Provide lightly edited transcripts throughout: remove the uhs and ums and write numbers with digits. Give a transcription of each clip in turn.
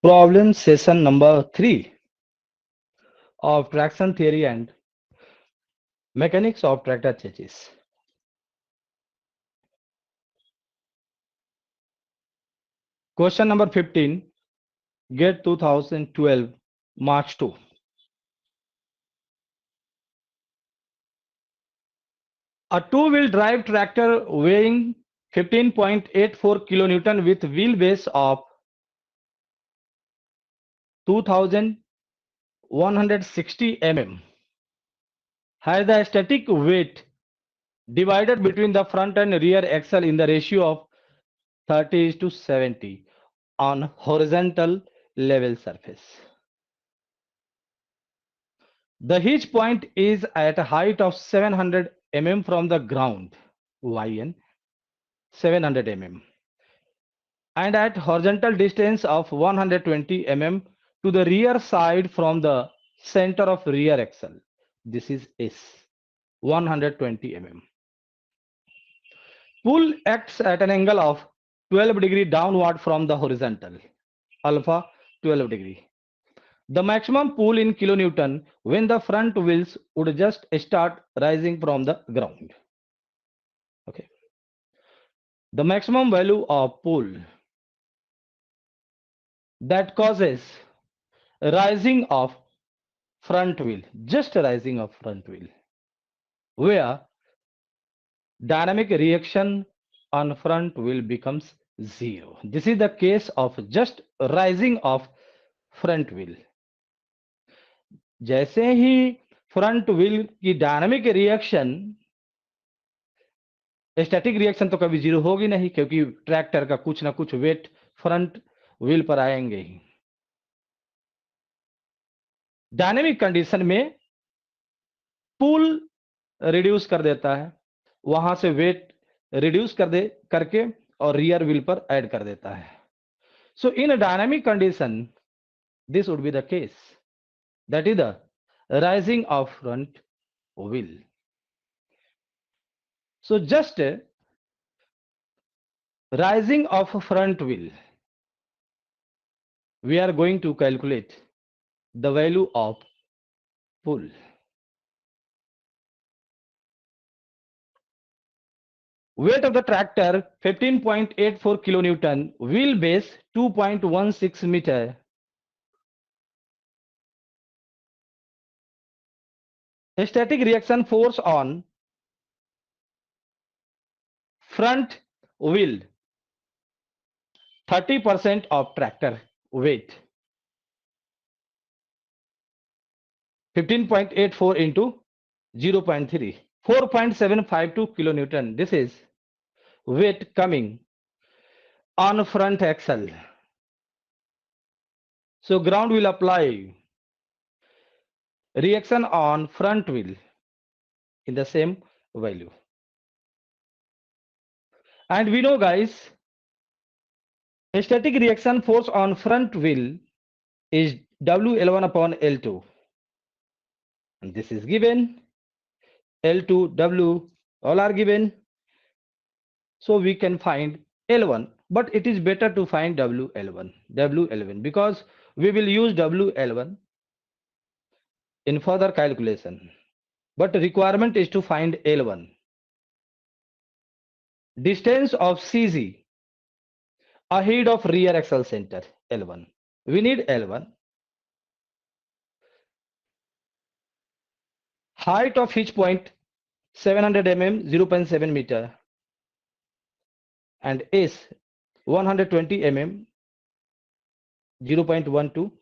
Problem session number 3 of traction theory and mechanics of tractor chassis. Question number 15, GATE 2012, March 2. A two-wheel drive tractor weighing 15.84 kilonewton with wheelbase of 2160 mm has the static weight divided between the front and rear axle in the ratio of 30:70 on horizontal level surface. The hitch point is at a height of 700 mm from the ground, YN 700 mm, and at horizontal distance of 120 mm to the rear side from the center of rear axle. This is S, 120 mm. Pull acts at an angle of 12 degree downward from the horizontal, alpha 12 degree. The maximum pull in kilonewton when the front wheels would just start rising from the ground. Okay. The maximum value of pull that causes rising of front wheel, just rising of front wheel, where dynamic reaction on front wheel becomes 0. This is the case of just rising of front wheel. जैसे ही front wheel की dynamic reaction, static reaction तो कभी 0 होगी नहीं, क्योंकि tractor का कुछ ना कुछ वेट फ्रंट व्हील पर आएंगे ही. डायनेमिक कंडीशन में पुल रिड्यूस कर देता है, वहां से वेट रिड्यूस करके और रियर व्हील पर ऐड कर देता है. So in dynamic condition this would be the case, that is the rising of front wheel. So just rising of front wheel, we are going to calculate the value of pull. Weight of the tractor 15.84 kilonewton, wheelbase 2.16 meter. Static reaction force on front wheel 30% of tractor weight. 15.84 into 0.3, 4.752 kilonewton. This is weight coming on front axle. So ground will apply reaction on front wheel in the same value. And we know, guys, a static reaction force on front wheel is WL1 upon L2. And this is given. L2, W, all are given. So we can find L1, but it is better to find WL1, because we will use WL1 in further calculation. But the requirement is to find L1. Distance of CG ahead of rear axle center, L1. We need L1. Height of hitch point 700 mm, 0.7 meter, and S 120 mm, 0.12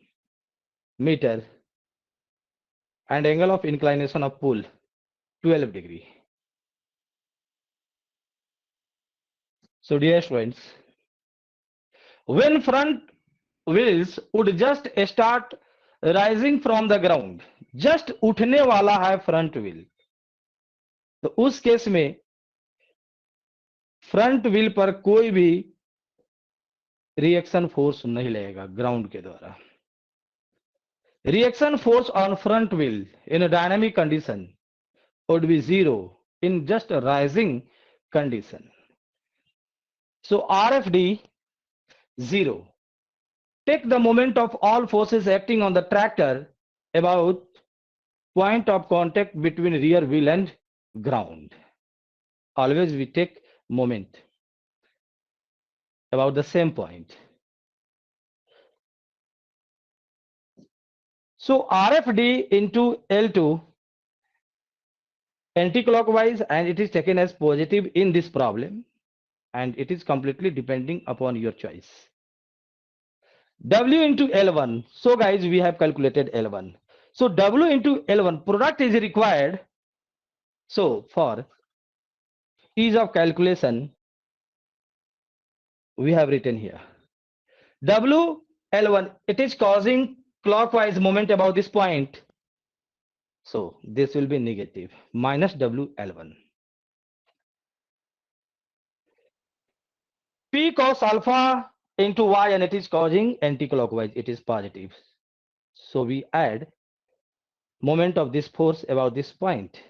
meter, and angle of inclination of pull 12 degree. So dear students, when front wheels would just start rising from the ground, just उठने वाला है front wheel, तो उस case में front wheel पर कोई भी reaction force नहीं लगेगा ग्राउंड के द्वारा. Reaction force on front wheel in dynamic condition would be 0 in just rising condition. So RFD 0. Take the moment of all forces acting on the tractor about point of contact between rear wheel and ground. Always we take moment about the same point. So RFD into L2 anti-clockwise, and it is taken as positive in this problem, and it is completely depending upon your choice. W into L1. So guys, we have calculated L1. So W into L1 product is required. So for ease of calculation, we have written here W L1, it is causing clockwise moment about this point. So this will be negative minus W L1. P cos alpha into Y, and it is causing anti-clockwise, it is positive. So we add moment of this force about this point.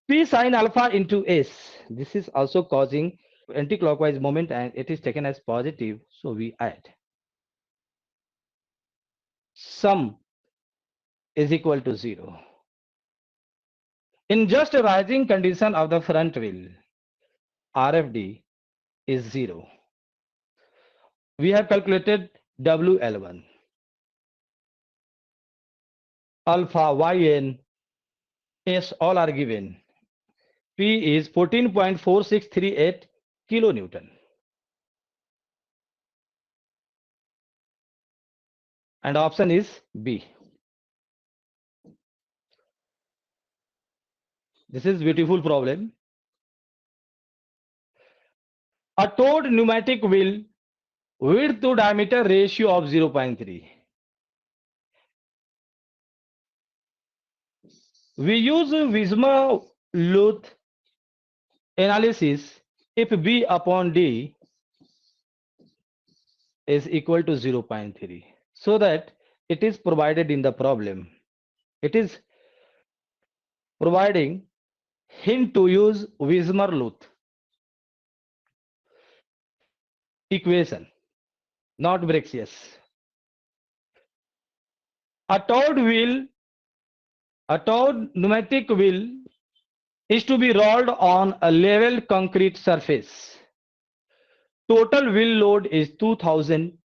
P sin alpha into S, this is also causing anti-clockwise moment, and it is taken as positive. So we add sum is equal to 0. In just a rising condition of the front wheel, RFD is 0. We have calculated WL1. Alpha, Yn, S all are given. P is 14.4638 kilonewton. And option is B. This is beautiful problem. A towed pneumatic wheel width to diameter ratio of 0.3. We use Wismar-Luth analysis if B upon D is equal to 0.3, so that it is provided in the problem. It is providing hint to use Wismar-Luth equation, not Brexius. A towed pneumatic wheel is to be rolled on a level concrete surface. Total wheel load is 2000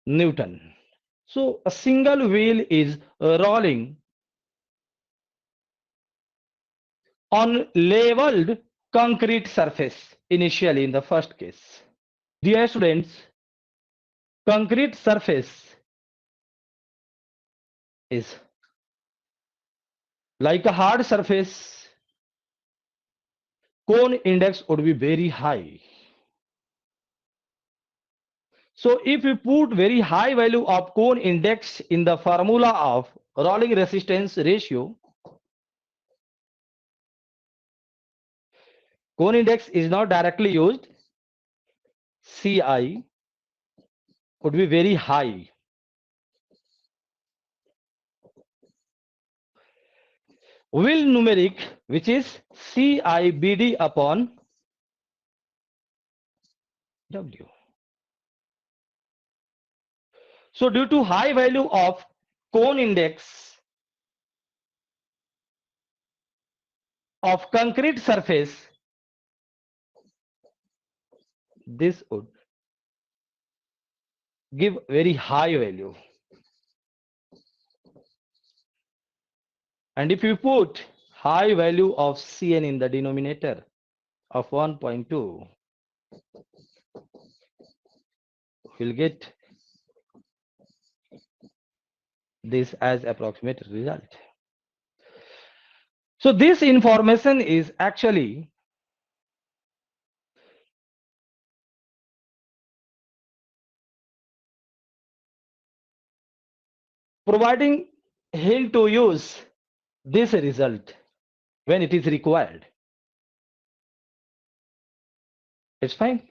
Newton. So a single wheel is rolling on leveled concrete surface initially in the first case. Dear students, concrete surface is like a hard surface. Cone index would be very high. So if we put very high value of cone index in the formula of rolling resistance ratio, cone index is not directly used. CI would be very high. Wheel numeric, which is CIBD upon W. So due to high value of cone index of concrete surface, this would give very high value. And if you put high value of Cn in the denominator of 1.2, we'll get this as approximate result. So this information is actually providing hint to use this result when it is required. It's fine.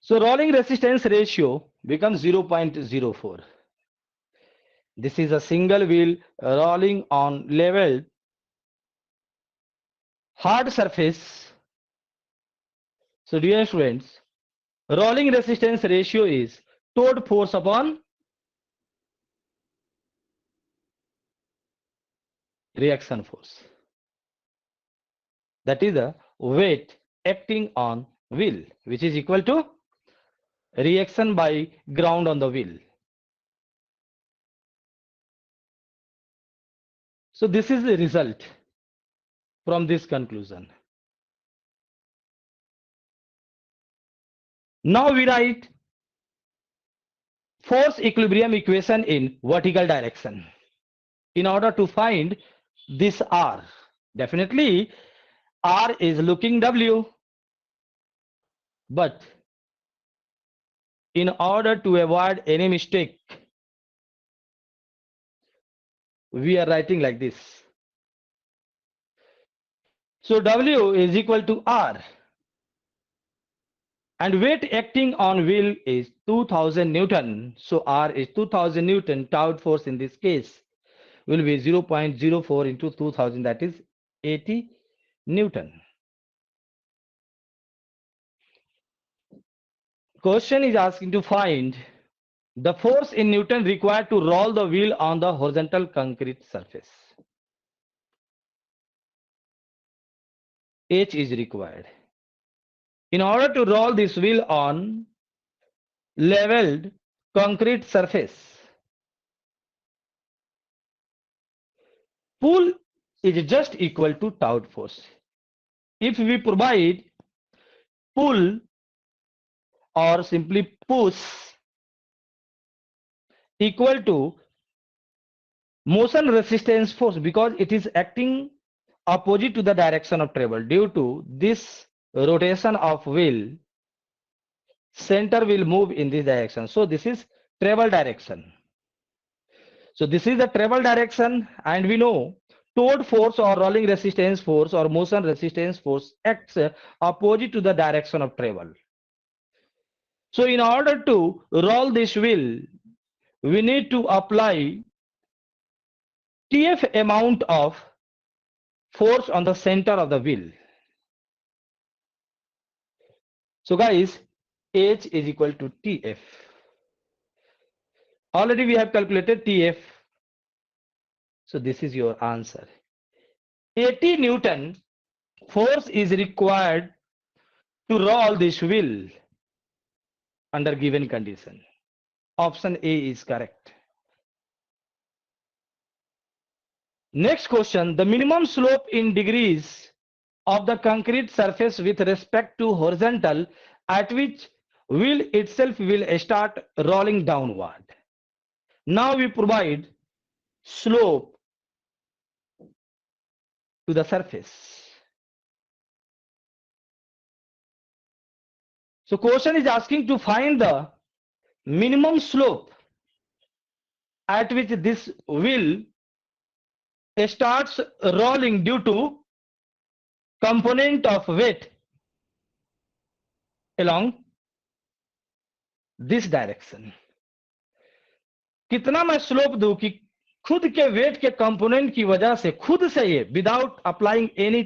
So rolling resistance ratio becomes 0.04. This is a single wheel rolling on level hard surface. So dear students, rolling resistance ratio is towed force upon reaction force. That is the weight acting on wheel, which is equal to reaction by ground on the wheel. So this is the result from this conclusion. Now we write force equilibrium equation in vertical direction. In order to find this R, definitely R is looking W, but in order to avoid any mistake, we are writing like this. So W is equal to R, and weight acting on wheel is 2000 Newton. So R is 2000 Newton. Towed force in this case will be 0.04 into 2000, that is 80 Newton. Question is asking to find the force in Newton required to roll the wheel on the horizontal concrete surface. H is required. In order to roll this wheel on leveled concrete surface, pull is just equal to towed force. If we provide pull or simply push equal to motion resistance force, because it is acting opposite to the direction of travel. Due to this rotation of wheel, center will move in this direction. So this is travel direction. So this is the travel direction, and we know towed force or rolling resistance force or motion resistance force acts opposite to the direction of travel. So in order to roll this wheel, we need to apply TF amount of force on the center of the wheel. So guys, H is equal to TF. Already we have calculated TF. So this is your answer. 80 Newton force is required to roll this wheel under given condition. Option A is correct. Next question, the minimum slope in degrees of the concrete surface with respect to horizontal at which wheel itself will start rolling downward. Now we provide slope to the surface. So question is asking to find the minimum slope at which this wheel starts rolling due to component of weight along this direction. कितना मैं slope दूं कि खुद के wait के component की वजह से खुद से ये without applying any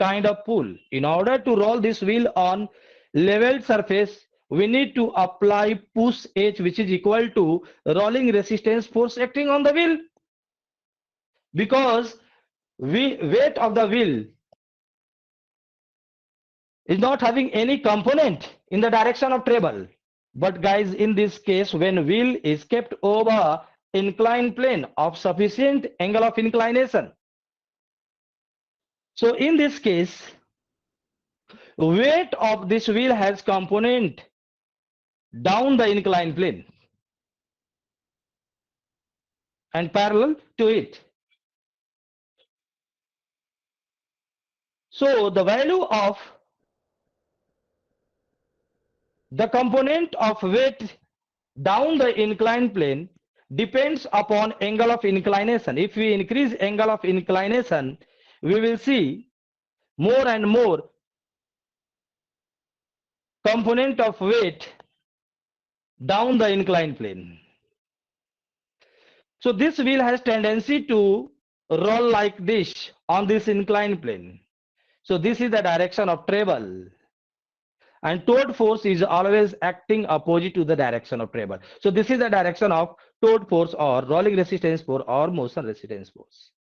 kind of pull. In order to roll this wheel on level surface, we need to apply push H, which is equal to rolling resistance force acting on the wheel. Because weight of the wheel is not having any component in the direction of travel. But guys, in this case, when wheel is kept over inclined plane of sufficient angle of inclination, so in this case, weight of this wheel has component down the inclined plane and parallel to it. So the value of the component of weight down the inclined plane depends upon angle of inclination. If we increase angle of inclination, we will see more and more component of weight down the inclined plane. So this wheel has tendency to roll like this on this inclined plane. So this is the direction of travel. And towed force is always acting opposite to the direction of travel. So this is the direction of towed force or rolling resistance force or motion resistance force.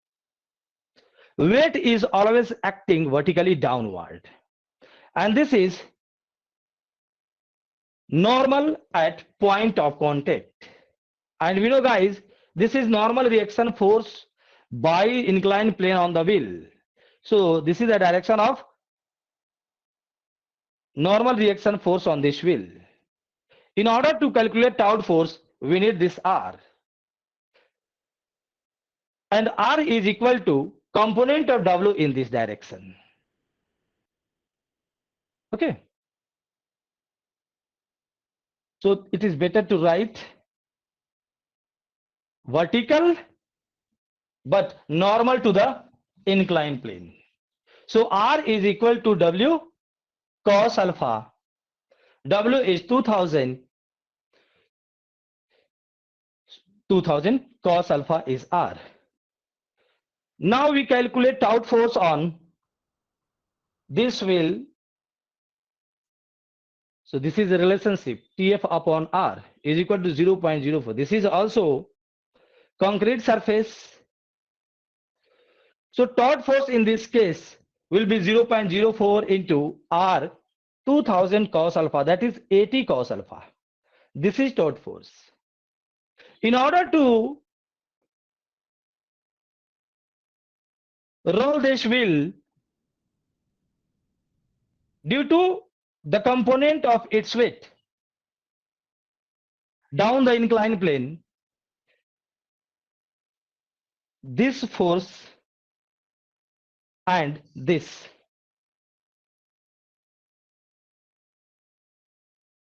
Weight is always acting vertically downward. And this is normal at point of contact. And we know guys, this is normal reaction force by inclined plane on the wheel. So this is the direction of normal reaction force on this wheel. In order to calculate towed force, we need this R. And R is equal to component of W in this direction. Okay. So it is better to write vertical but normal to the inclined plane. So R is equal to W cos alpha. W is 2000 cos alpha is R. Now we calculate towed force on this wheel. So this is a relationship TF upon R is equal to 0.04. This is also concrete surface. So towed force in this case will be 0.04 into R 2000 cos alpha, that is 80 cos alpha. This is towed force. In order to roll this wheel, due to the component of its weight down the inclined plane, this force and this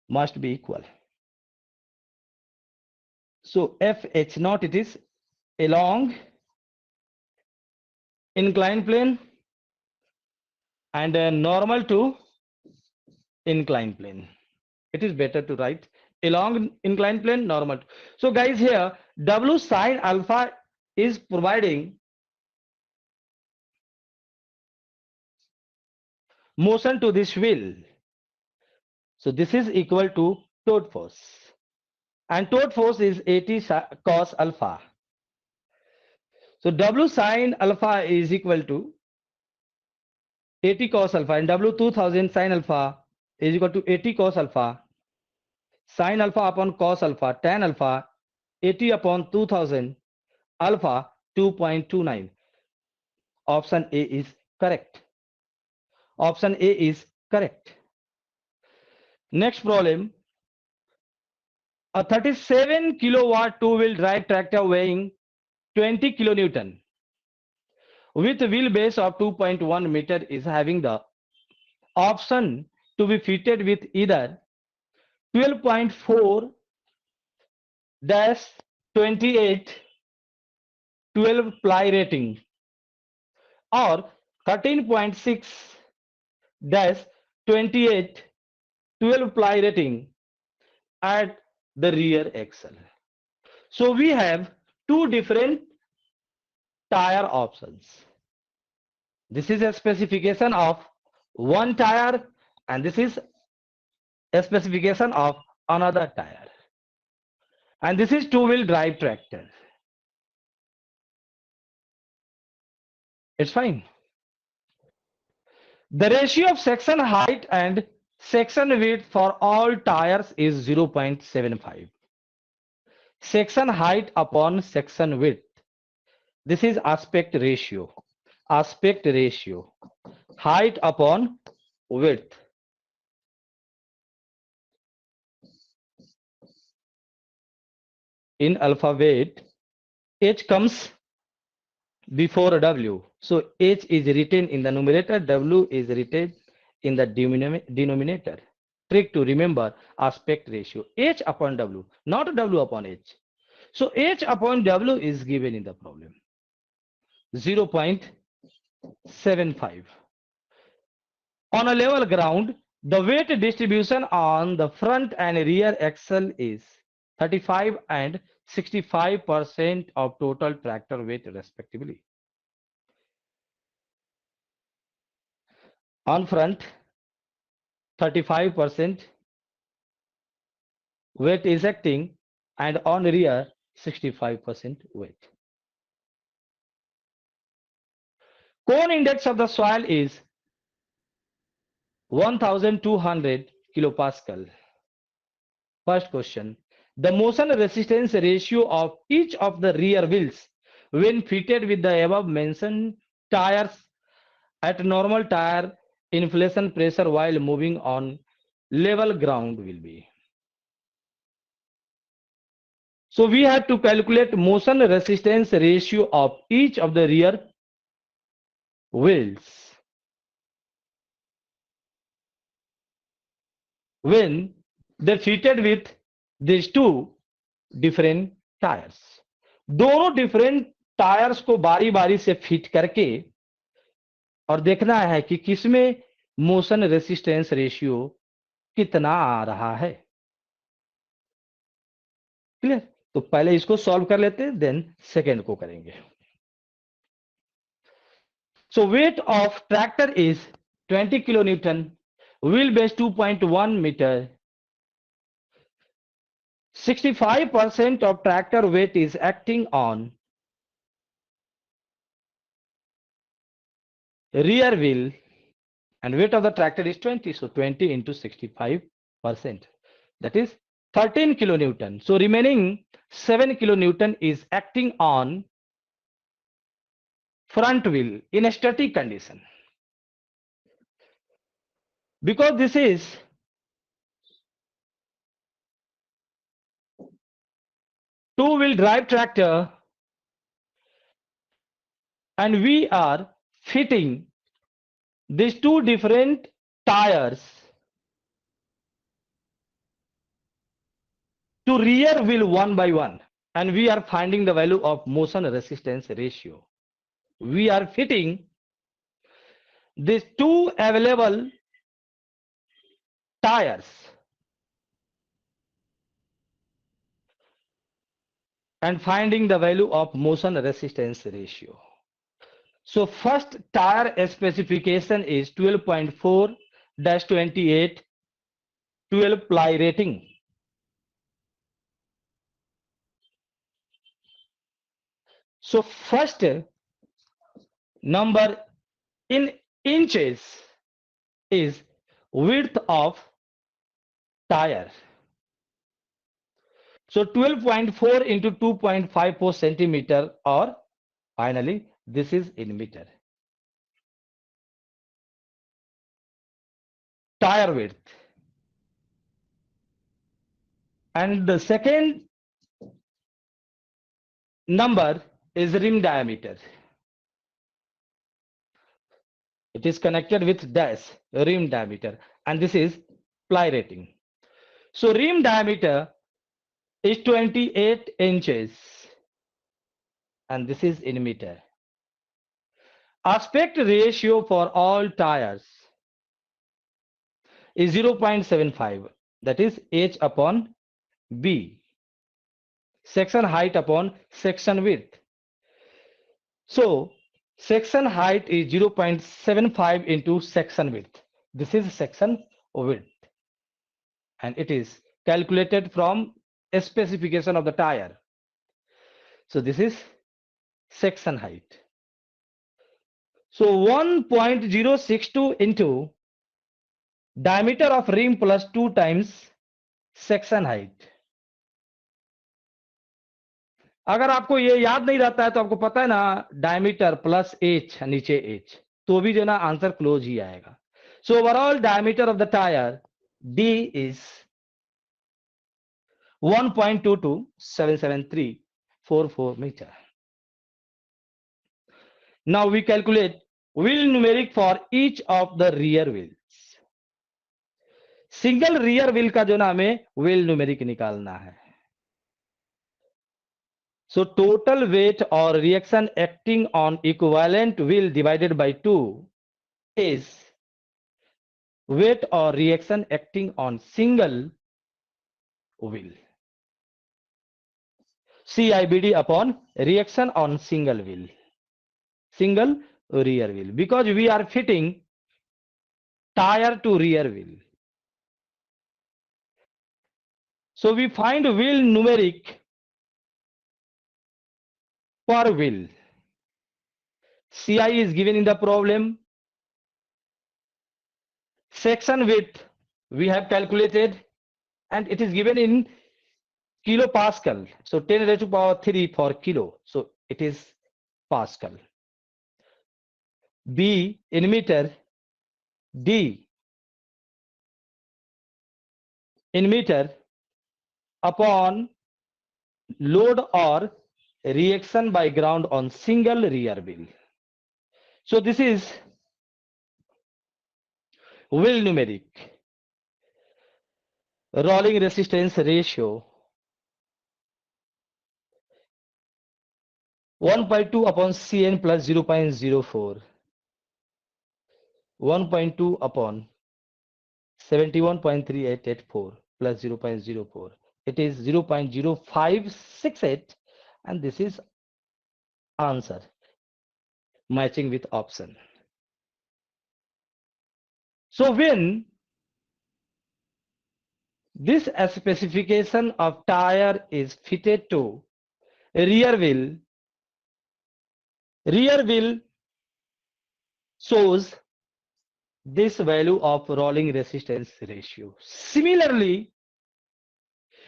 must be equal. So FH naught, it is along inclined plane and normal to inclined plane. It is better to write along inclined plane, normal. So guys, here W sine alpha is providing motion to this wheel. So this is equal to towed force. And towed force is 80 cos alpha. So W sine alpha is equal to 80 cos alpha, and W 2000 sine alpha is equal to 80 cos alpha. Sine alpha upon cos alpha, tan alpha, 80 upon 2000, alpha 2.29. Option A is correct. Option A is correct. Next problem. A 37 kilowatt two-wheel drive tractor weighing 20 kilonewton with wheelbase of 2.1 meter is having the option to be fitted with either 12.4 28 12 ply rating or 13.6 28 12 ply rating at the rear axle. So we have two different tire options. This is a specification of one tire and this is a specification of another tire. And this is two-wheel drive tractor. It's fine. The ratio of section height and section width for all tires is 0.75. Section height upon section width. This is aspect ratio. Aspect ratio. Height upon width. In alphabet, H comes before W. So H is written in the numerator, W is written in the denominator. Trick to remember aspect ratio. H upon W, not W upon H. So H upon W is given in the problem. 0.75. On a level ground, the weight distribution on the front and rear axle is 35 and 65% of total tractor weight respectively. On front, 35% weight is acting, and on rear, 65% weight. Cone index of the soil is 1200 kilopascal. First question. The motion resistance ratio of each of the rear wheels when fitted with the above mentioned tires at normal tire inflation pressure while moving on level ground will be. So we have to calculate motion resistance ratio of each of the rear wheels when they fitted with these two different tyres. दोनों different tyres को बारी बारी से fit करके और देखना है कि किसमें मोशन रेसिस्टेंस रेशियो कितना आ रहा है. क्लियर? तो पहले इसको सॉल्व कर लेते हैं, देन सेकेंड को करेंगे. So weight of tractor is 20 kilo newton, wheel base 2.1 metre, 65% of tractor weight is acting on rear wheel and weight of the tractor is 20. So 20 into 65%, that is 13 kilonewton. So remaining 7 kilonewton is acting on front wheel in a static condition. Because this is two-wheel drive tractor and we are fitting these two different tires to rear wheel one by one, and we are finding the value of motion resistance ratio. We are fitting these two available tires and finding the value of motion resistance ratio. So first tire specification is 12.4-28 12 ply rating. So first number in inches is width of tire. So 12.4 into 2.54 centimeter, or finally this is in meter. Tire width. And the second number is rim diameter. It is connected with dash, rim diameter, and this is ply rating. So rim diameter is 28 inches and this is in meter. Aspect ratio for all tires is 0.75, that is H upon B, section height upon section width. So section height is 0.75 into section width. This is section width and it is calculated from a specification of the tire. So this is section height. So 1.062 into diameter of rim plus 2 times section height. अगर आपको ये याद नहीं रहता है तो आपको पता है ना, डायमीटर प्लस एच नीचे एच, तो भी जो ना आंसर क्लोज ही आएगा. So overall diameter of the tyre D is 1.2277344 meter. Now we calculate wheel numeric for each of the rear wheels. Single rear wheel का जो ना हमें व्हील न्यूमेरिक निकालना है. So total weight or reaction acting on equivalent wheel divided by 2 is weight or reaction acting on single wheel. CIBD upon reaction on single wheel, single rear wheel, because we are fitting tire to rear wheel. So we find wheel numeric per wheel. CI is given in the problem. Section width we have calculated, and it is given in kilopascal. So 10 raised to power 3 for kilo. So it is Pascal. B in meter, D in meter upon load or reaction by ground on single rear wheel. So this is wheel numeric. Rolling resistance ratio 1.2 upon Cn plus 0.04. 1.2 upon 71.3884 plus 0.04. It is 0.0568, and this is answer matching with option. So when this specification of tire is fitted to rear wheel shows this value of rolling resistance ratio. Similarly,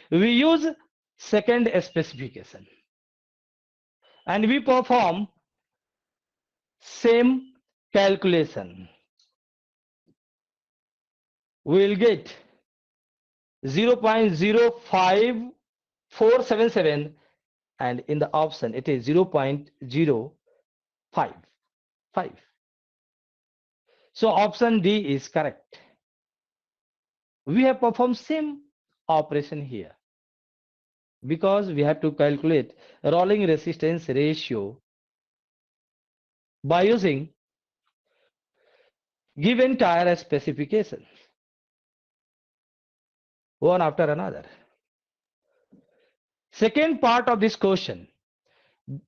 we use second specification and we perform same calculation. We will get 0.05477, and in the option it is 0.055. So option D is correct. We have performed same operation here because we have to calculate rolling resistance ratio by using given tire specification, one after another. Second part of this question,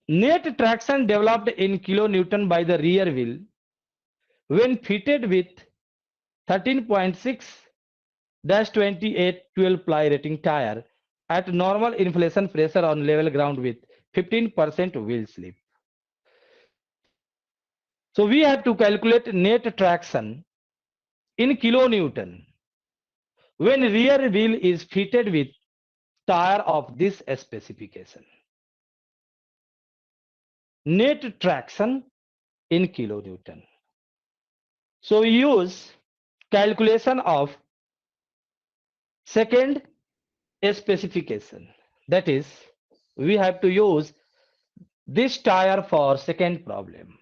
net traction developed in kilonewton by the rear wheel when fitted with 13.6-28 ply rating tire at normal inflation pressure on level ground with 15% wheel slip. So we have to calculate net traction in kilonewton when rear wheel is fitted with tire of this specification. Net traction in kilonewton. So we use calculation of second specification. That is, we have to use this tire for second problem.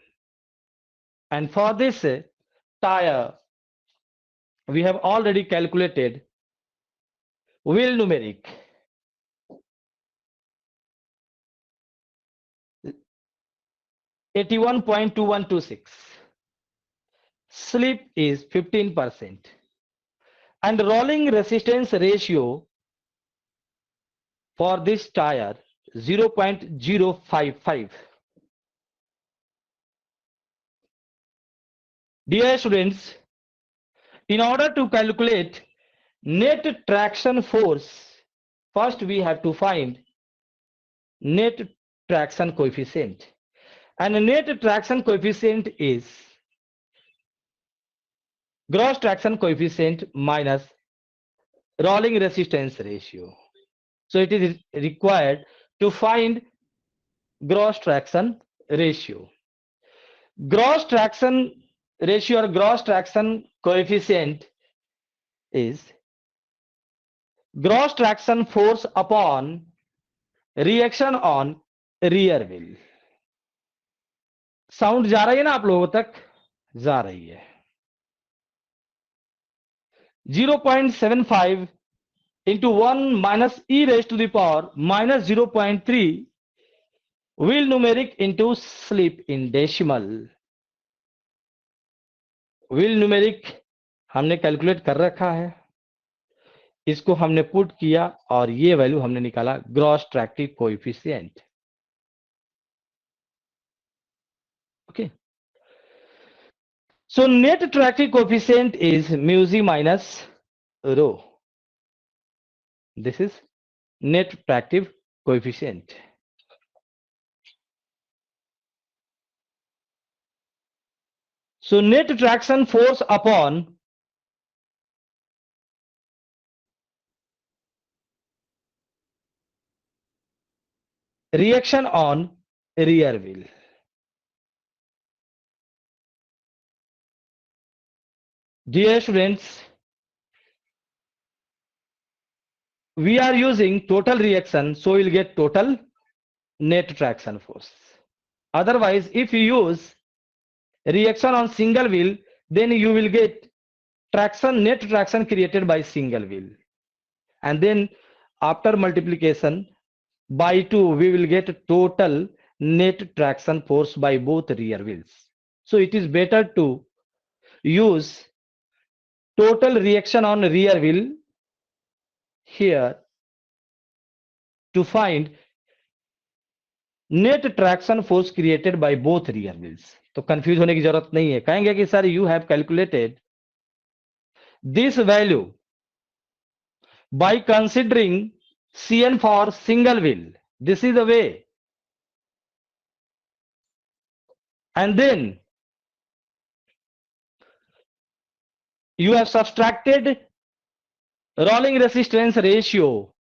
And for this tire, we have already calculated wheel numeric. (81.2126). Slip is 15%. And rolling resistance ratio for this tire 0.055. Dear students, in order to calculate net traction force, first we have to find net traction coefficient. And net traction coefficient is gross traction coefficient minus rolling resistance ratio. So it is required to find gross traction ratio. Gross traction ratio or gross traction coefficient is gross traction force upon reaction on rear wheel. Sound जा रही है ना आप लोगों तक? जा रही है. 0.75 into 1 minus e raised to the power minus 0.3 wheel numeric into slip in decimal. Wheel numeric हमने कैलकुलेट कर रखा है. इसको हमने पुट किया और ये वैल्यू हमने निकाला gross tractive coefficient. Okay, so net tractive coefficient is mu z minus rho. This is net tractive coefficient. So net traction force upon reaction on rear wheel. Dear students, we are using total reaction, so we'll get total net traction force. Otherwise, if you use reaction on single wheel, then you will get traction, net traction created by single wheel. And then after multiplication by 2, we will get total net traction force by both rear wheels. So it is better to use total reaction on rear wheel here to find net traction force created by both rear wheels. तो confuse होने की जरूरत नहीं है, कहेंगे कि sir you have calculated this value by considering Cn for single wheel. This is the way. And then you have subtracted rolling resistance ratio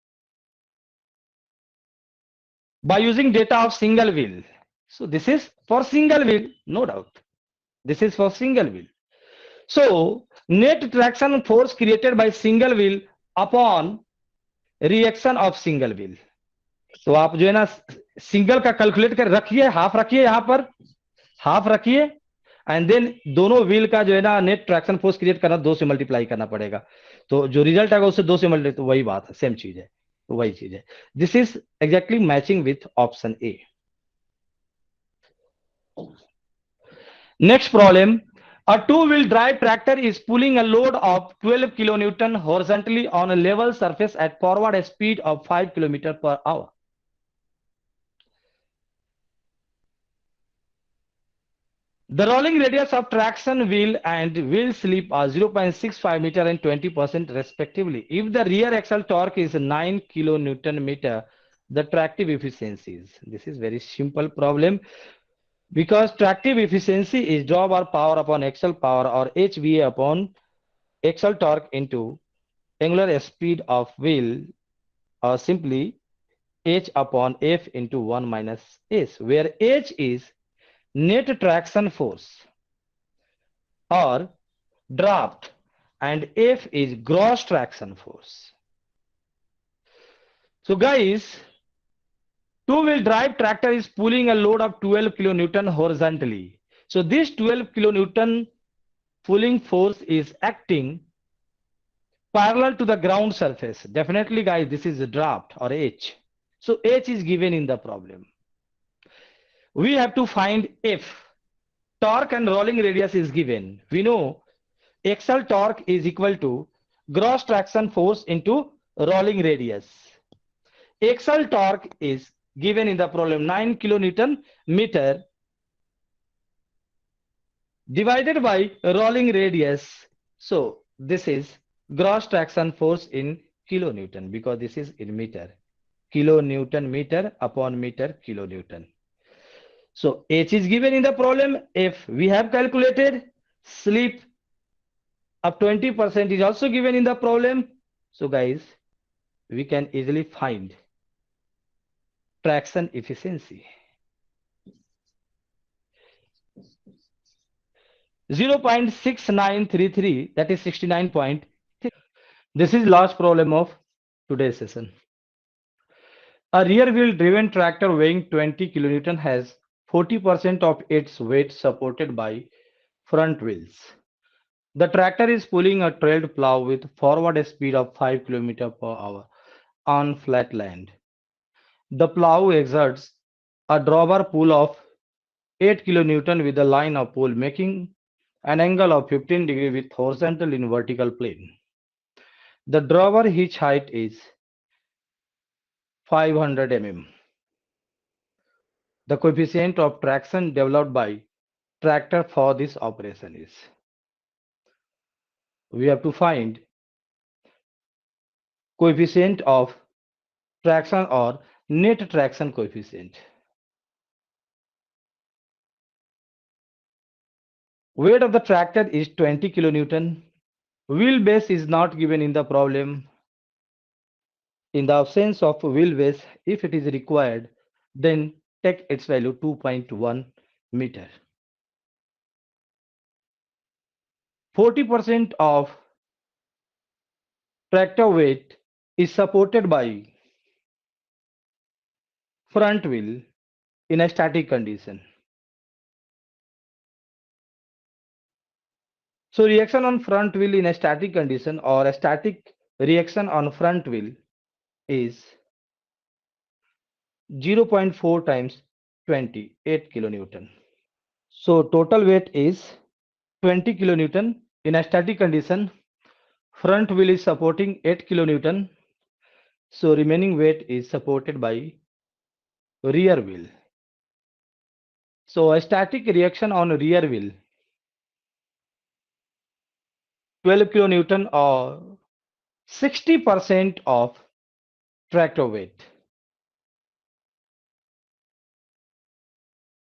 by using data of single wheel. So this is for single wheel, no doubt. This is for single wheel. So net traction force created by single wheel upon reaction of single wheel. तो आप जो है ना single का calculate कर रखिए, half रखिए, यहां पर हाफ रखिए, एंड देन दोनों व्हील का जो है ना नेट ट्रैक्शन फोर्स क्रिएट करना 2 से मल्टीप्लाई करना पड़ेगा, तो जो रिजल्ट आएगा उससे 2 से मल्टीप्लाई, तो वही बात है, सेम चीज है, तो वही चीज है. This is exactly matching with option A. Next problem. A two-wheel drive tractor is pulling a load of 12 kilonewton horizontally on a level surface at forward speed of 5 km per hour. The rolling radius of traction wheel and wheel slip are 0.65 meter and 20% respectively. If the rear axle torque is 9 kilonewton meter, the tractive efficiency is. This is very simple problem. Because tractive efficiency is job or power upon axle power or HVA upon axle torque into angular speed of wheel, or simply H upon F into 1 minus S, where H is net traction force or draft and F is gross traction force. So guys, two-wheel drive tractor is pulling a load of 12 kilonewton horizontally. So this 12 kilonewton pulling force is acting parallel to the ground surface. Definitely guys, this is a draft or H. So H is given in the problem. We have to find F. Torque and rolling radius is given. We know axle torque is equal to gross traction force into rolling radius. Axle torque is given in the problem 9 kilonewton meter divided by rolling radius. So this is gross traction force in kilonewton, because this is in meter. Kilonewton meter upon meter kilonewton. So H is given in the problem. F we have calculated. Slip of 20% is also given in the problem. So guys, we can easily find traction efficiency. 0.6933, that is 69.3. This is last problem of today's session. A rear wheel driven tractor weighing 20 kilonewton has 40% of its weight supported by front wheels. The tractor is pulling a trailed plow with forward speed of 5 km per hour on flat land. The plow exerts a drawbar pull of 8 kilonewton with a line of pull, making an angle of 15 degree with horizontal in vertical plane. The drawer hitch height is 500 mm. The coefficient of traction developed by tractor for this operation is. We have to find coefficient of traction or net traction coefficient. Weight of the tractor is 20 kilonewton. Wheelbase is not given in the problem. In the absence of wheelbase, if it is required, then take its value 2.1 meter. 40% of tractor weight is supported by front wheel in a static condition. So reaction on front wheel in a static condition or a static reaction on front wheel is 0.4 times 20, 8 kilonewton. So total weight is 20 kilonewton in a static condition. Front wheel is supporting 8 kilonewton. So remaining weight is supported by rear wheel. So a static reaction on rear wheel 12 kilonewton or 60% of tractor weight.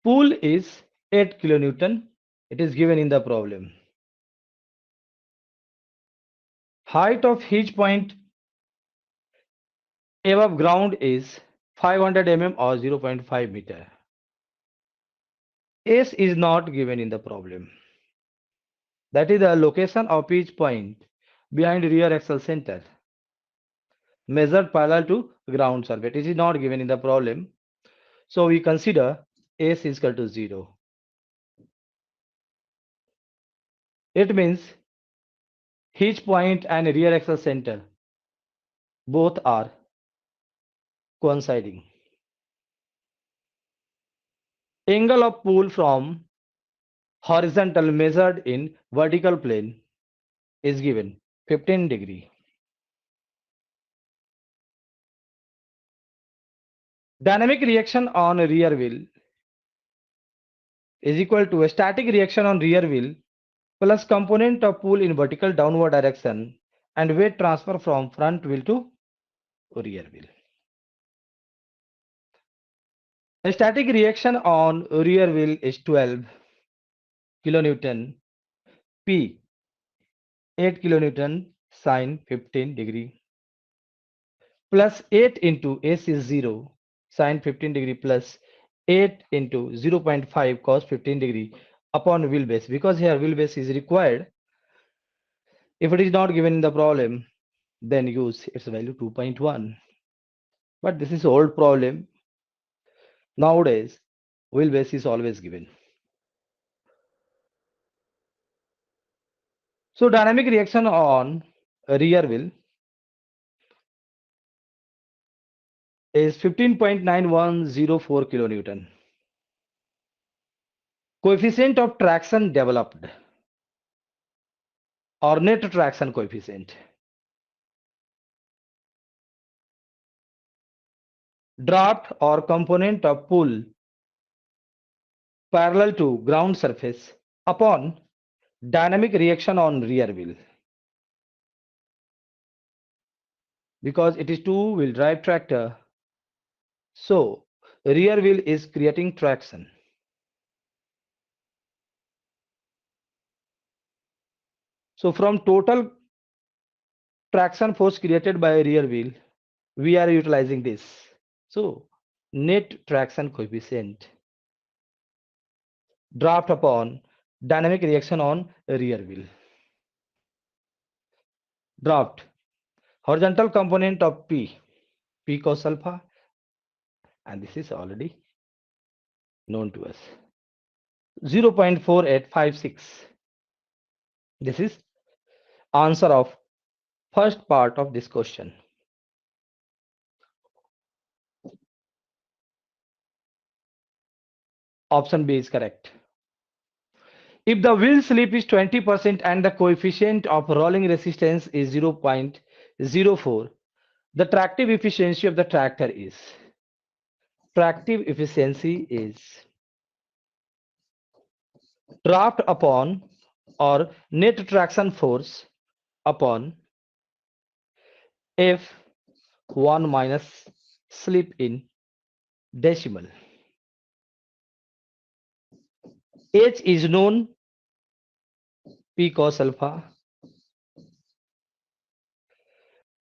Pull is 8 kilonewton. It is given in the problem. Height of hitch point above ground is 500 mm or 0.5 meter. S is not given in the problem. That is the location of hitch point behind rear axle center measured parallel to ground surface. It is not given in the problem. So we consider S is equal to 0. It means hitch point and rear axle center both are coinciding. Angle of pull from horizontal measured in vertical plane is given 15 degree. Dynamic reaction on rear wheel is equal to a static reaction on rear wheel plus component of pull in vertical downward direction and weight transfer from front wheel to rear wheel. A static reaction on rear wheel is 12 kilonewton P 8 kilonewton sine 15 degree plus 8 into S is 0 sine 15 degree plus 8 into 0.5 cos 15 degree upon wheelbase, because here wheelbase is required. If it is not given in the problem, then use its value 2.1. But this is old problem. Nowadays, wheelbase is always given. So dynamic reaction on rear wheel is 15.9104 kilonewton. Coefficient of traction developed or net traction coefficient. Draft or component of pull parallel to ground surface upon dynamic reaction on rear wheel. Because it is two-wheel drive tractor, so rear wheel is creating traction. So from total traction force created by rear wheel, we are utilizing this. So net traction coefficient draft upon dynamic reaction on rear wheel. Draft horizontal component of P cos alpha, and this is already known to us, 0.4856. This is answer of first part of this question. Option B is correct. If the wheel slip is 20% and the coefficient of rolling resistance is 0.001, 0.04. The tractive efficiency of the tractor is draft upon or net traction force upon F1 minus slip in decimal. H is known, P cos alpha.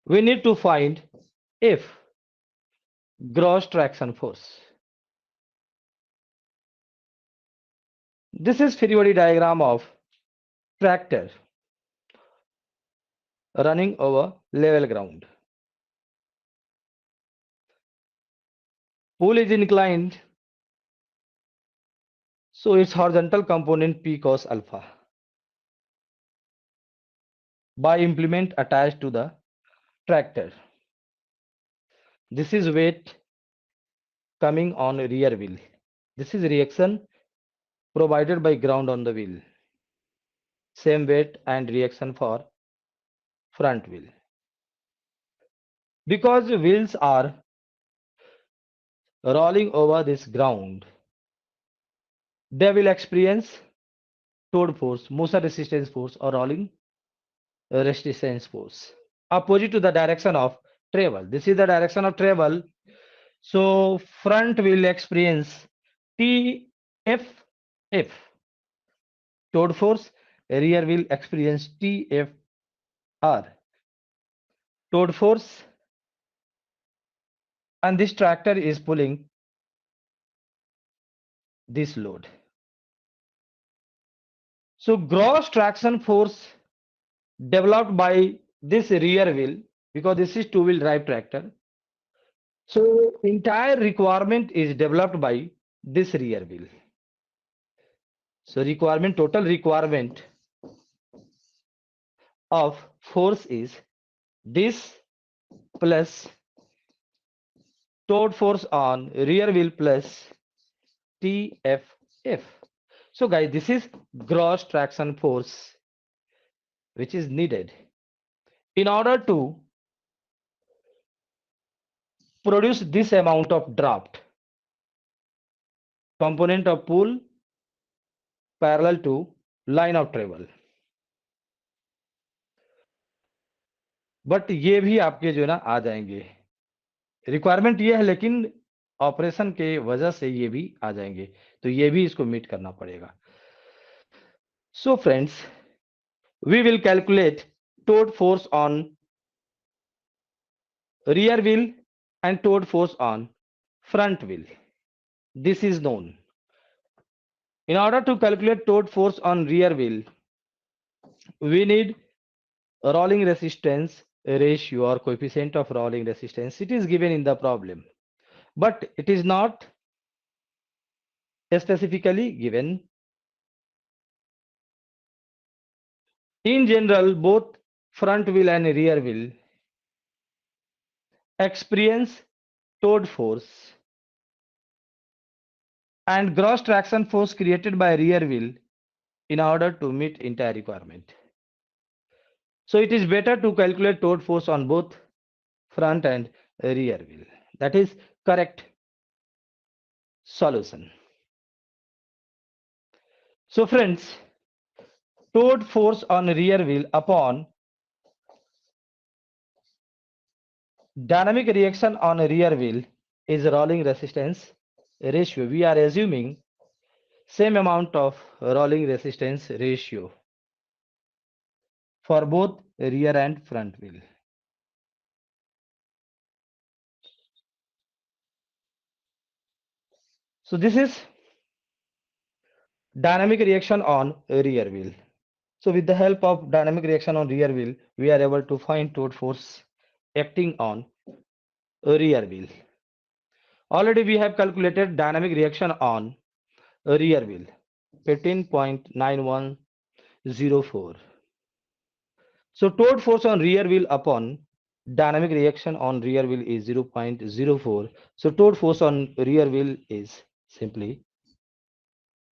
We need to find F, gross traction force. This is free body diagram of tractor running over level ground. Pool is inclined, so its horizontal component P cos alpha. By implement attached to the tractor. This is weight coming on rear wheel. This is reaction provided by ground on the wheel. Same weight and reaction for front wheel. Because wheels are rolling over this ground, they will experience towed force, motion resistance force, or rolling resistance force opposite to the direction of travel. This is the direction of travel. So front will experience TFF, towed force. Rear will experience TFR, towed force. And this tractor is pulling this load. So gross traction force developed by this rear wheel, because this is two-wheel drive tractor. So entire requirement is developed by this rear wheel. So total requirement of force is this plus towed force on rear wheel plus TFF. So guys, this is gross traction force which is needed in order to produce this amount of draft. Component of pull parallel to line of travel. But ये भी आपके जो है ना आ जाएंगे, requirement ये है, लेकिन ऑपरेशन के वजह से ये भी आ जाएंगे, तो ये भी इसको मीट करना पड़ेगा. So friends, we will calculate towed force on rear wheel and towed force on front wheel. This is known. In order to calculate towed force on rear wheel, we need rolling resistance ratio or coefficient of rolling resistance. It is given in the problem, but it is not specifically given. In general, both front wheel and rear wheel experience towed force, and gross traction force created by rear wheel in order to meet entire requirement. So it is better to calculate towed force on both front and rear wheel. That is correct solution. So friends, towed force on rear wheel upon dynamic reaction on rear wheel is rolling resistance ratio. We are assuming same amount of rolling resistance ratio for both rear and front wheel. So this is dynamic reaction on rear wheel. So with the help of dynamic reaction on rear wheel, we are able to find towed force acting on rear wheel. Already we have calculated dynamic reaction on rear wheel, 15.9104. So towed force on rear wheel upon dynamic reaction on rear wheel is 0.04. So towed force on rear wheel is simply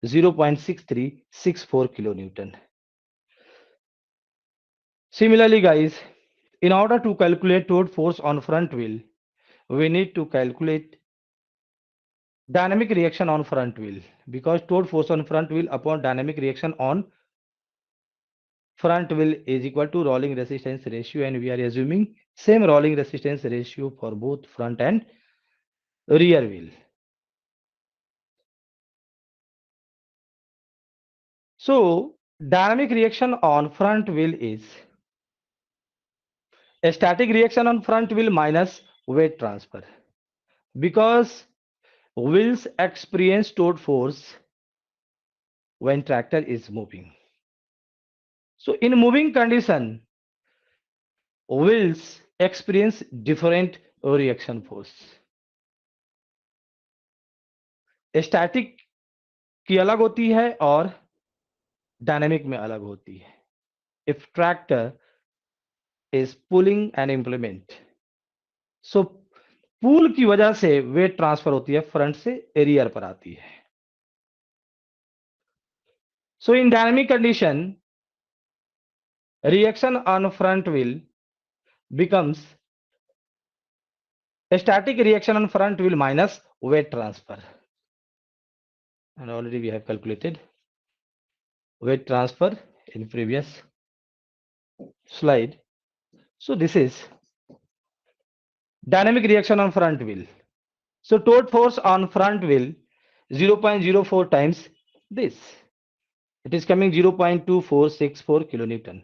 0.6364 kilonewton. Similarly, guys, In order to calculate torque force on front wheel, we need to calculate dynamic reaction on front wheel, because torque force on front wheel upon dynamic reaction on front wheel is equal to rolling resistance ratio, and we are assuming same rolling resistance ratio for both front and rear wheel. So dynamic reaction on front wheel is a static reaction on front wheel minus weight transfer, because wheels experience torque force when tractor is moving. So in moving condition, wheels experience different reaction force. Static की अलग होती है और dynamic में अलग होती है. If tractor is pulling an implement, so pull की वजह से वेट ट्रांसफर होती है, फ्रंट से रियर पर आती है. So in dynamic condition, reaction on front wheel becomes a static reaction on front wheel minus weight transfer, and already we have calculated weight transfer in previous slide. So this is dynamic reaction on front wheel. So torque force on front wheel 0.04 times this. It is coming 0.2464 kilonewton.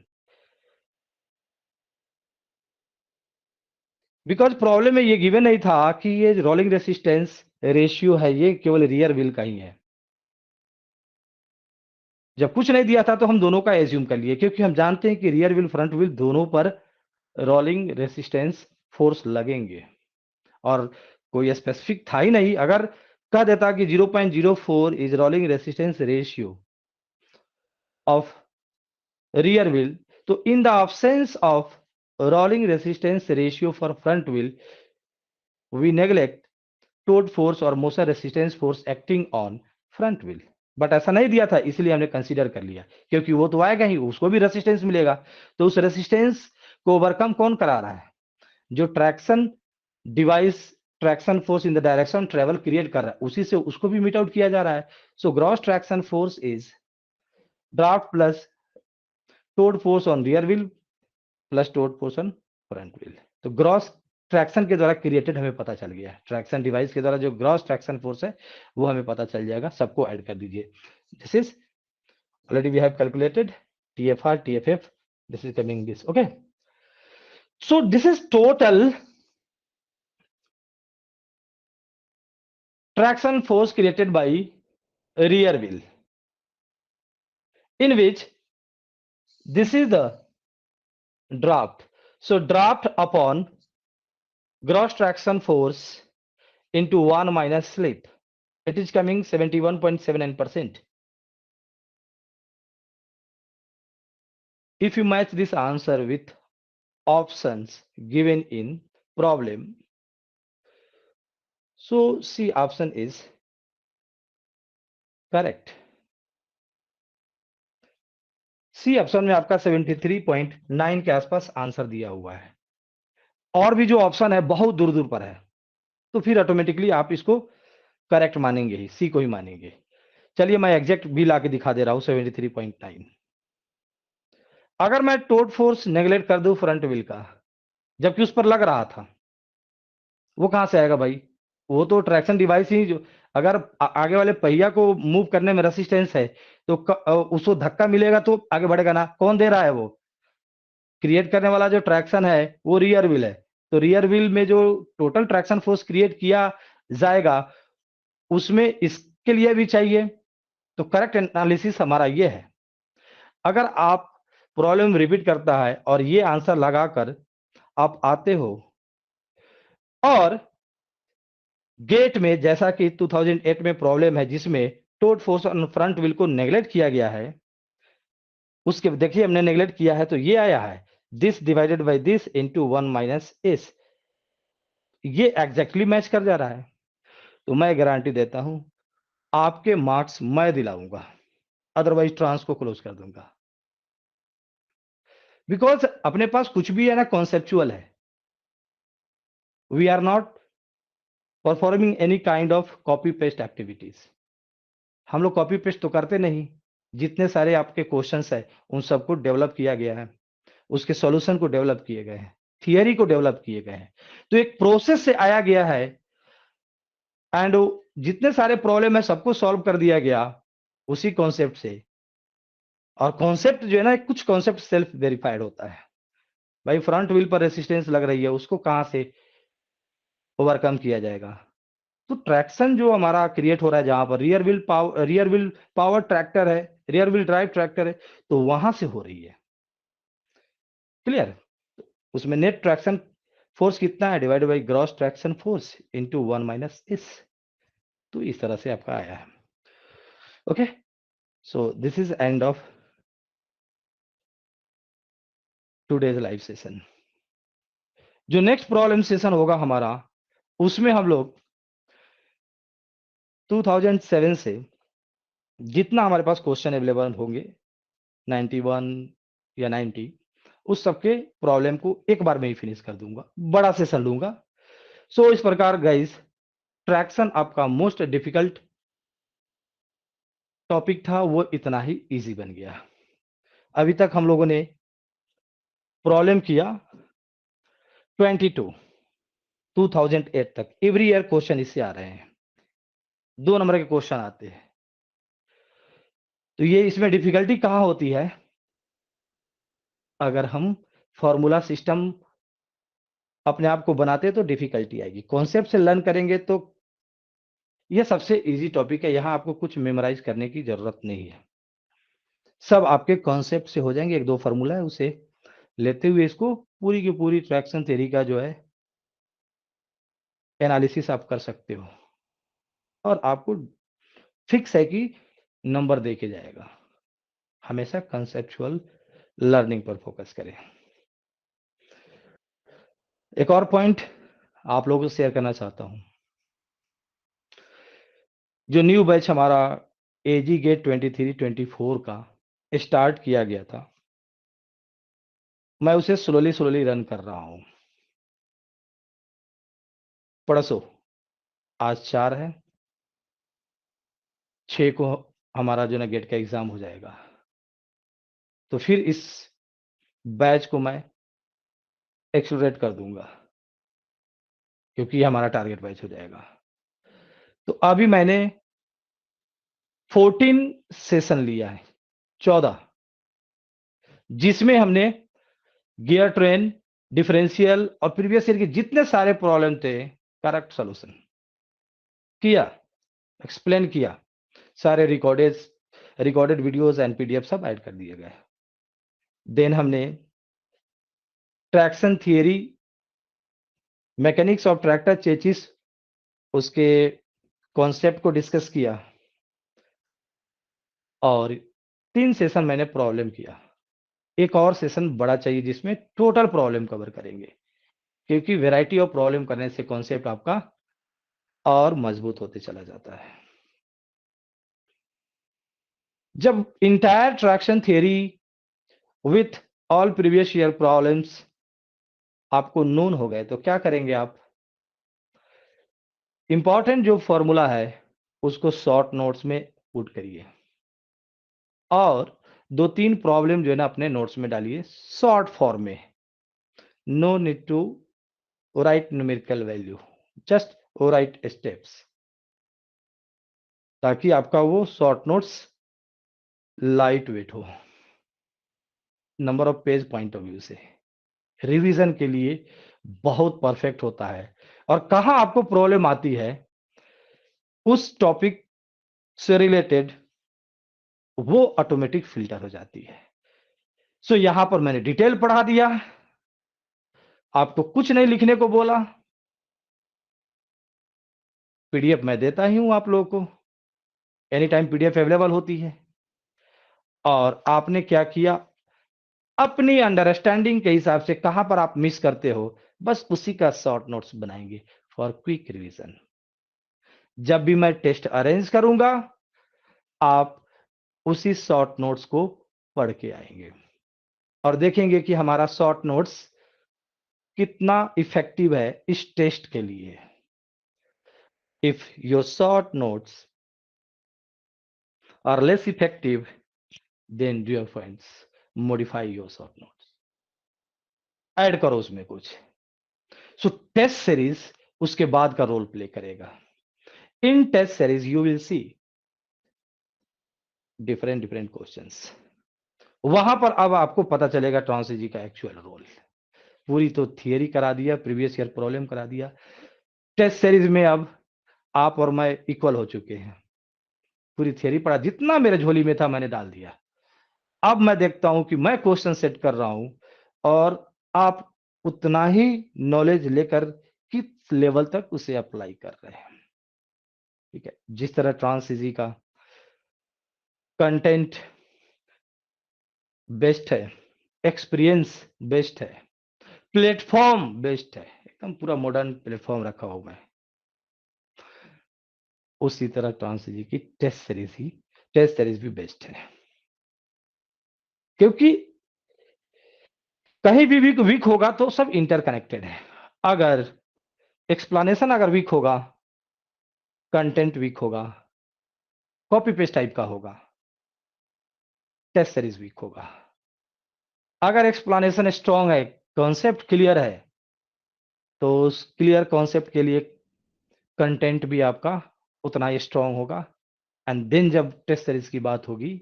Because problem में ये given नहीं था कि ये rolling resistance ratio है, ये केवल rear wheel का ही है. जब कुछ नहीं दिया था तो हम दोनों का एज्यूम कर लिए, क्योंकि हम जानते हैं कि रियर व्हील फ्रंट व्हील दोनों पर रोलिंग रेसिस्टेंस फोर्स लगेंगे, और कोई स्पेसिफिक था ही नहीं. अगर कह देता कि 0.04 is rolling resistance ratio of rear wheel, तो in the absence of rolling resistance ratio for front wheel, we neglect torque force or motion resistance force acting on front wheel. But ऐसा नहीं दिया था, इसलिए हमने कंसीडर कर लिया, क्योंकि वो तो आएगा ही, उसको भी रेसिस्टेंस मिलेगा. तो उस रेसिस्टेंस को ओवरकम कौन करा रहा है? जो traction device traction force in the direction travel create कर रहा है, उसी से उसको भी मीट आउट किया जा रहा है. So gross traction force is draft plus torque force on rear wheel plus torque force on front wheel. तो ग्रॉस ट्रैक्शन के द्वारा क्रिएटेड हमें पता चल गया. ट्रैक्शन डिवाइस के द्वारा जो ग्रॉस ट्रैक्शन फोर्स है वो हमें पता चल जाएगा. सबको ऐड कर दीजिए. This is already we have calculated TFR TFF. This is coming this. Okay, so this is total traction force created by rear wheel, in which this is the draft. So draft upon gross traction force into 1 minus slip, it is coming 71.79%. If you match this answer with options given in problem, so C option is correct. C option में आपका 73.9 के आसपास answer दिया हुआ है, और भी जो ऑप्शन है बहुत दूर दूर पर है, तो फिर ऑटोमेटिकली आप इसको करेक्ट मानेंगे ही, सी को ही मानेंगे. चलिए मैं एग्जैक्ट भी ला के दिखा दे रहा हूं. 73.9. अगर मैं टोर्क फोर्स नेगलेक्ट कर दूं फ्रंट व्हील का, जबकि उस पर लग रहा था, वो कहां से आएगा भाई? वो तो ट्रैक्शन डिवाइस ही, जो अगर आगे वाले पहिया को मूव करने में रेसिस्टेंस है तो उसको धक्का मिलेगा तो आगे बढ़ेगा ना. कौन दे रहा है? वो क्रिएट करने वाला जो ट्रैक्शन है वो रियर व्हील है. तो रियर व्हील में जो टोटल ट्रैक्शन फोर्स क्रिएट किया जाएगा उसमें इसके लिए भी चाहिए. तो करेक्ट एनालिसिस हमारा ये है. अगर आप प्रॉब्लम रिपीट करता है और ये आंसर लगाकर आप आते हो, और गेट में जैसा कि 2008 में प्रॉब्लम है जिसमें torque force on front wheel को नेगलेक्ट किया गया है, उसके देखिए हमने नेगलेक्ट किया है तो ये आया है this divided by this into 1 minus S. ये एग्जैक्टली मैच कर जा रहा है. तो मैं गारंटी देता हूं आपके मार्क्स मैं दिलाऊंगा, अदरवाइज ट्रांस को क्लोज कर दूंगा. बिकॉज अपने पास कुछ भी है ना कॉन्सेप्चुअल है, we are not performing any kind of copy paste activities. हम लोग कॉपी पेस्ट तो करते नहीं, जितने सारे आपके क्वेश्चंस है उन सबको डेवलप किया गया है, उसके सॉल्यूशन को डेवलप किए गए हैं, थियरी को डेवलप किए गए हैं, तो एक प्रोसेस से आया गया है एंड जितने सारे प्रॉब्लम है सबको सॉल्व कर दिया गया उसी कॉन्सेप्ट से। और कॉन्सेप्ट जो है ना, कुछ कॉन्सेप्ट सेल्फ वेरीफाइड होता है। भाई फ्रंट व्हील पर रेसिस्टेंस लग रही है, उसको कहां से ओवरकम किया जाएगा? तो ट्रैक्शन जो हमारा क्रिएट हो रहा है, जहां पर रियर व्हील पावर ट्रैक्टर है, रियर व्हील ड्राइव ट्रैक्टर है, तो वहां से हो रही है। क्लियर? उसमें नेट ट्रैक्शन फोर्स कितना है, divided by gross traction force into 1 minus S. तो इस तरह से आपका आया है। Okay, so this is end of today's live session. जो नेक्स्ट प्रॉब्लम सेशन होगा हमारा, उसमें हम लोग 2007 से जितना हमारे पास क्वेश्चन अवेलेबल होंगे 91 या 90, उस सबके प्रॉब्लम को एक बार में ही फिनिश कर दूंगा, बड़ा सेशन लूंगा। सो इस प्रकार गाइस, ट्रैक्शन आपका मोस्ट डिफिकल्ट टॉपिक था, वो इतना ही इजी बन गया। अभी तक हम लोगों ने प्रॉब्लम किया 22 2008 तक। एवरी ईयर क्वेश्चन इससे आ रहे हैं, 2 नंबर के क्वेश्चन आते हैं। तो ये इसमें डिफिकल्टी कहां होती है? अगर हम फॉर्मूला सिस्टम अपने आप को बनाते हैं तो डिफिकल्टी आएगी, कॉन्सेप्ट से लर्न करेंगे तो ये सबसे इजी टॉपिक है, यहां आपको कुछ मेमोराइज करने की जरूरत नहीं है, सब आपके कॉन्सेप्ट से हो जाएंगे। एक दो फॉर्मूला है, उसे लेते हुए इसको पूरी की पूरी ट्रैक्शन थ्योरी का जो है एनालिसिस आप कर सकते हो, और आपको फिक्स है कि नंबर दे के जाएगा। हमेशा कंसेप्चुअल लर्निंग पर फोकस करें। एक और पॉइंट आप लोगों से शेयर करना चाहता हूं, जो न्यू बैच हमारा एजी गेट 23-24 का स्टार्ट किया गया था, मैं उसे स्लोली स्लोली रन कर रहा हूं। परसों, आज 4 है, 6 को हमारा जो ना गेट का एग्जाम हो जाएगा, तो फिर इस बैच को मैं एक्सलरेट कर दूंगा, क्योंकि ये हमारा टारगेट बैच हो जाएगा। तो अभी मैंने 14 सेशन लिया है, 14, जिसमें हमने गियर ट्रेन, डिफरेंशियल और प्रीवियस ईयर के जितने सारे प्रॉब्लम थे करेक्ट सोल्यूशन किया, एक्सप्लेन किया, सारे रिकॉर्डेड वीडियोस एंड पीडीएफ सब ऐड कर दिए गए। देन हमने traction theory, mechanics of tractor chassis, उसके कॉन्सेप्ट को डिस्कस किया, और 3 सेशन मैंने प्रॉब्लम किया। एक और सेशन बड़ा चाहिए जिसमें टोटल प्रॉब्लम कवर करेंगे, क्योंकि वैरायटी ऑफ प्रॉब्लम करने से कॉन्सेप्ट आपका और मजबूत होते चला जाता है। जब entire traction theory with all previous year problems आपको नोन हो गए, तो क्या करेंगे आप? इंपॉर्टेंट जो फॉर्मूला है उसको शॉर्ट नोट्स में पुट करिए, और 2-3 प्रॉब्लम जो है ना अपने नोट्स में डालिए शॉर्ट फॉर्म में। No need to write numerical value, just write steps, ताकि आपका वो शॉर्ट नोट्स लाइट वेट हो, number of page point of view से रिवीजन के लिए बहुत परफेक्ट होता है। और कहां आपको प्रॉब्लम आती है उस टॉपिक से रिलेटेड, वो ऑटोमेटिक फिल्टर हो जाती है। सो यहां पर मैंने डिटेल पढ़ा दिया, आपको कुछ नहीं लिखने को बोला, पीडीएफ मैं देता ही हूं आप लोगों को, एनी टाइम पीडीएफ अवेलेबल होती है। और आपने क्या किया, अपनी अंडरस्टैंडिंग के हिसाब से कहां पर आप मिस करते हो, बस उसी का शॉर्ट नोट्स बनाएंगे फॉर क्विक रिवीजन। जब भी मैं टेस्ट अरेंज करूंगा, आप उसी शॉर्ट नोट्स को पढ़ के आएंगे। और देखेंगे कि हमारा शॉर्ट नोट्स कितना इफेक्टिव है इस टेस्ट के लिए। If your short notes are less effective, then dear friends, modify your short notes, add करो उसमें कुछ। सो टेस्ट सीरीज उसके बाद का रोल प्ले करेगा। In test series you will see different different questions. वहां पर अब आपको पता चलेगा ट्रांसजी का एक्चुअल रोल। पूरी तो थियरी करा दिया, प्रीवियस ईयर प्रॉब्लम करा दिया। टेस्ट सीरीज में अब आप और मैं इक्वल हो चुके हैं। पूरी थियरी पढ़ा, जितना मेरे झोली में था मैंने डाल दिया। अब मैं देखता हूं कि मैं क्वेश्चन सेट कर रहा हूं और आप उतना ही नॉलेज लेकर किस लेवल तक उसे अप्लाई कर रहे हैं। ठीक है, जिस तरह ट्रांसजी का कंटेंट बेस्ट है, एक्सपीरियंस बेस्ट है, प्लेटफॉर्म बेस्ट है, एकदम पूरा मॉडर्न प्लेटफॉर्म रखा हुआ मैं, उसी तरह ट्रांसजी की टेस्ट सीरीज भी बेस्ट है। क्योंकि कहीं भी वीक होगा तो सब इंटरकनेक्टेड है। अगर एक्सप्लेनेशन अगर वीक होगा, कंटेंट वीक होगा, कॉपी पेस्ट टाइप का होगा, टेस्ट सीरीज वीक होगा। अगर एक्सप्लेनेशन स्ट्रांग है, कॉन्सेप्ट क्लियर है, तो उस क्लियर कॉन्सेप्ट के लिए कंटेंट भी आपका उतना ही स्ट्रांग होगा। एंड देन जब टेस्ट सीरीज की बात होगी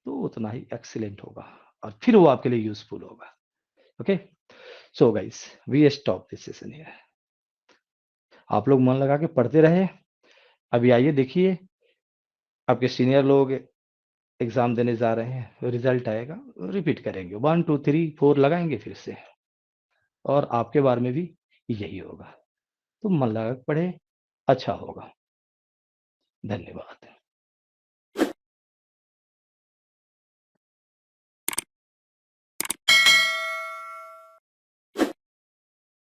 तो उतना ही एक्सीलेंट होगा और फिर वो आपके लिए यूजफुल होगा। Okay, so guys we stop this session here. आप लोग मन लगा के पढ़ते रहे। अभी आइए देखिए, आपके सीनियर लोग एग्जाम देने जा रहे हैं, रिजल्ट आएगा, रिपीट करेंगे, 1 2 3 4 लगाएंगे फिर से, और आपके बारे में भी यही होगा। तो मन लगा के पढ़े, अच्छा होगा। धन्यवाद।